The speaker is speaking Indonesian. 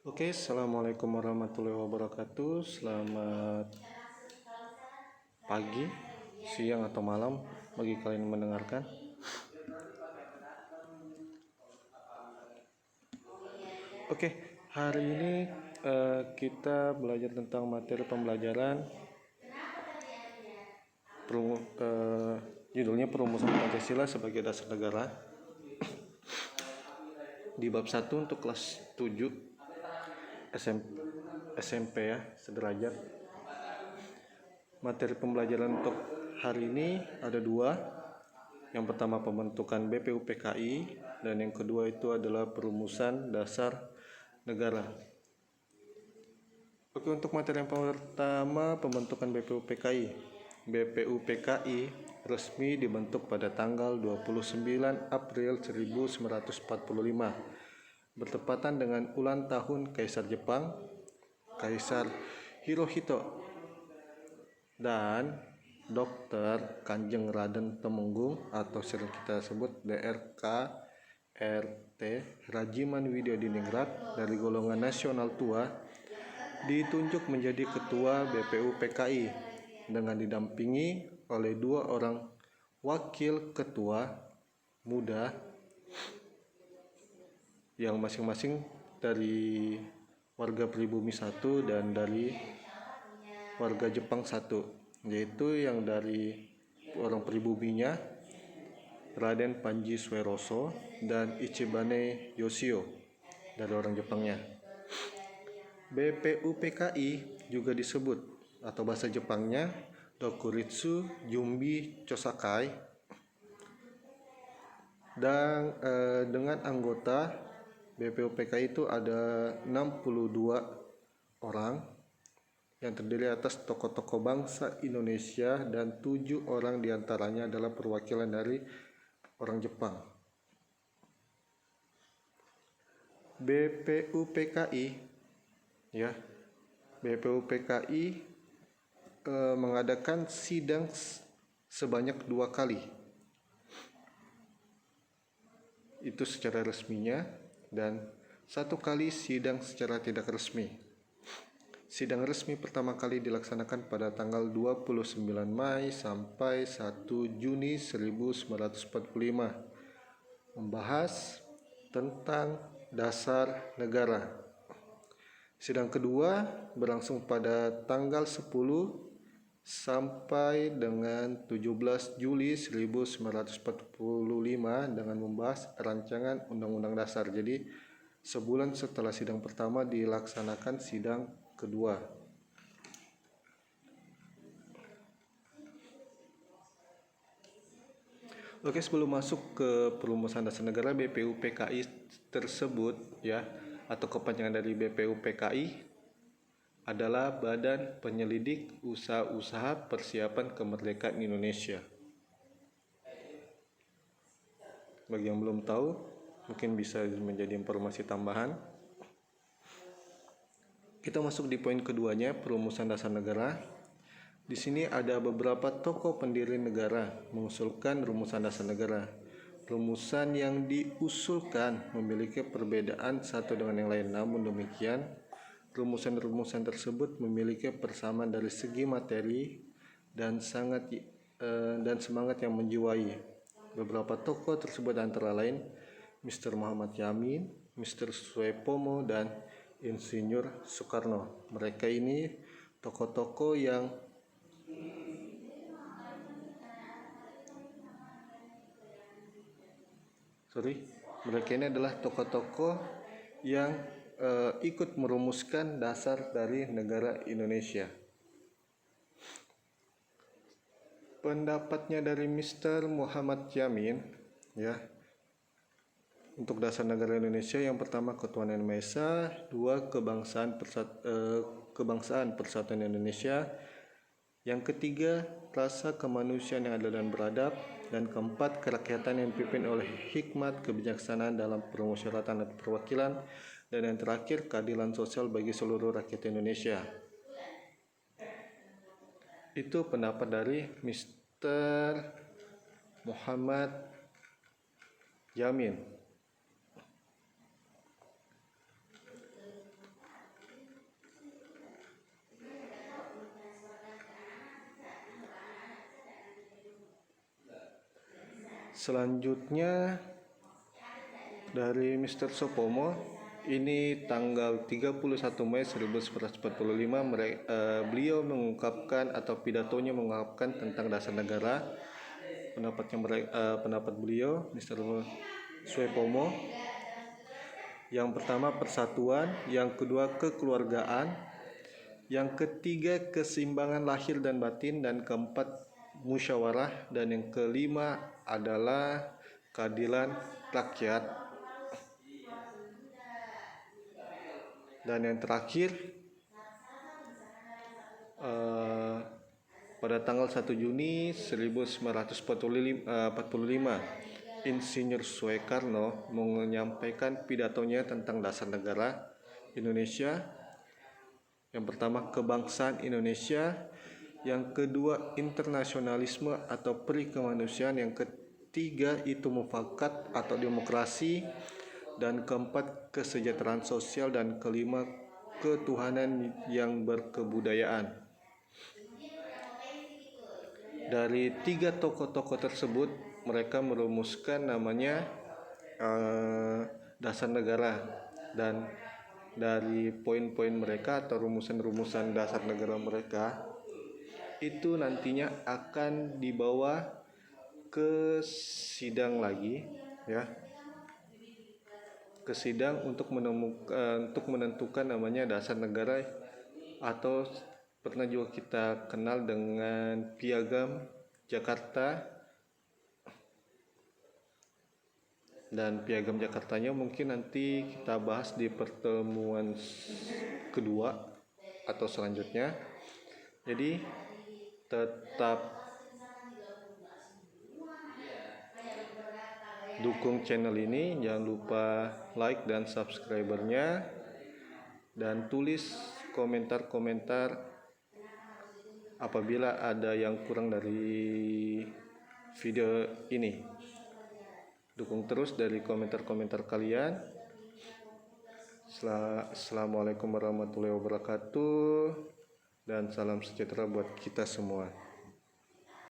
Oke, assalamualaikum warahmatullahi wabarakatuh. Selamat pagi, siang, atau malam bagi kalian yang mendengarkan. Oke, hari ini kita belajar tentang materi pembelajaran judulnya Perumusan Pancasila sebagai Dasar Negara. Di bab 1 untuk kelas 7 SMP ya, sederajat. Materi pembelajaran untuk hari ini ada dua. Yang pertama pembentukan BPUPKI dan yang kedua itu adalah perumusan dasar negara. Oke, untuk materi yang pertama pembentukan BPUPKI. BPUPKI resmi dibentuk pada tanggal 29 April 1945 bertepatan dengan ulang tahun Kaisar Jepang, Kaisar Hirohito dan Dr. Kanjeng Raden Temenggung atau sering kita sebut DRK-RT Rajiman Widyadiningrat dari golongan nasional tua ditunjuk menjadi ketua BPUPKI dengan didampingi oleh dua orang wakil ketua muda yang masing-masing dari warga pribumi 1 dan dari warga Jepang 1, yaitu yang dari orang pribuminya Raden Panji Sueroso dan Ichibane Yoshio dari orang Jepangnya. BPUPKI juga disebut atau bahasa Jepangnya Dokuritsu Jumbi Chosakai dan dengan anggota BPUPKI itu ada 62 orang yang terdiri atas tokoh-tokoh bangsa Indonesia dan 7 orang diantaranya adalah perwakilan dari orang Jepang. BPUPKI ya, BPUPKI mengadakan sidang sebanyak 2 kali. Itu secara resminya dan 1 kali sidang secara tidak resmi. Sidang resmi pertama kali dilaksanakan pada tanggal 29 Mei sampai 1 Juni 1945 membahas tentang dasar negara. Sidang kedua berlangsung pada tanggal 10 sampai dengan 17 Juli 1945 dengan membahas rancangan Undang-Undang Dasar. Jadi sebulan setelah sidang pertama dilaksanakan sidang kedua. Oke, sebelum masuk ke perumusan dasar negara, BPUPKI tersebut ya, atau kepanjangan dari BPUPKI adalah Badan Penyelidik Usaha-Usaha Persiapan Kemerdekaan Indonesia. Bagi yang belum tahu, mungkin bisa menjadi informasi tambahan. Kita masuk di poin keduanya, perumusan dasar negara. Di sini ada beberapa tokoh pendiri negara mengusulkan rumusan dasar negara. Rumusan yang diusulkan memiliki perbedaan satu dengan yang lain, namun demikian rumusan-rumusan tersebut memiliki persamaan dari segi materi dan semangat yang menjiwai. Beberapa tokoh tersebut antara lain Mr. Muhammad Yamin, Mr. Suepomo, dan Insinyur Soekarno. Mereka ini tokoh-tokoh yang adalah tokoh-tokoh yang ikut merumuskan dasar dari negara Indonesia. Pendapatnya dari Mr. Muhammad Yamin ya, untuk dasar negara Indonesia, yang pertama ketuhanan Yang Maha Esa, 2 kebangsaan persatuan Indonesia, yang ketiga rasa kemanusiaan yang adil dan beradab, dan keempat kerakyatan yang dipimpin oleh hikmat kebijaksanaan dalam permusyawaratan dan perwakilan, dan yang terakhir keadilan sosial bagi seluruh rakyat Indonesia. Itu pendapat dari Mr. Muhammad Yamin. Selanjutnya dari Mr. Sopomo, ini tanggal 31 Mei 1945 beliau mengungkapkan atau pidatonya mengungkapkan tentang dasar negara. Pendapat beliau Mr. Sopomo, yang pertama persatuan, yang kedua kekeluargaan, yang ketiga keseimbangan lahir dan batin, dan keempat musyawarah, dan yang kelima adalah keadilan rakyat, dan yang terakhir pada tanggal 1 Juni 1945 Insinyur Soekarno menyampaikan pidatonya tentang dasar negara Indonesia. Yang pertama kebangsaan Indonesia, yang kedua internasionalisme atau peri kemanusiaan, yang ketiga itu mufakat atau demokrasi, dan keempat kesejahteraan sosial, dan kelima ketuhanan yang berkebudayaan. Dari tiga tokoh-tokoh tersebut, mereka merumuskan namanya dasar negara, dan dari poin-poin mereka atau rumusan-rumusan dasar negara mereka itu nantinya akan dibawa ke sidang lagi, ya, ke sidang untuk menentukan namanya dasar negara, atau pernah juga kita kenal dengan Piagam Jakarta. Dan Piagam Jakartanya mungkin nanti kita bahas di pertemuan kedua atau selanjutnya. Jadi tetap dukung channel ini, jangan lupa like dan subscribernya, dan tulis komentar-komentar apabila ada yang kurang dari video ini. Dukung terus dari komentar-komentar kalian. Assalamualaikum warahmatullahi wabarakatuh, dan salam sejahtera buat kita semua.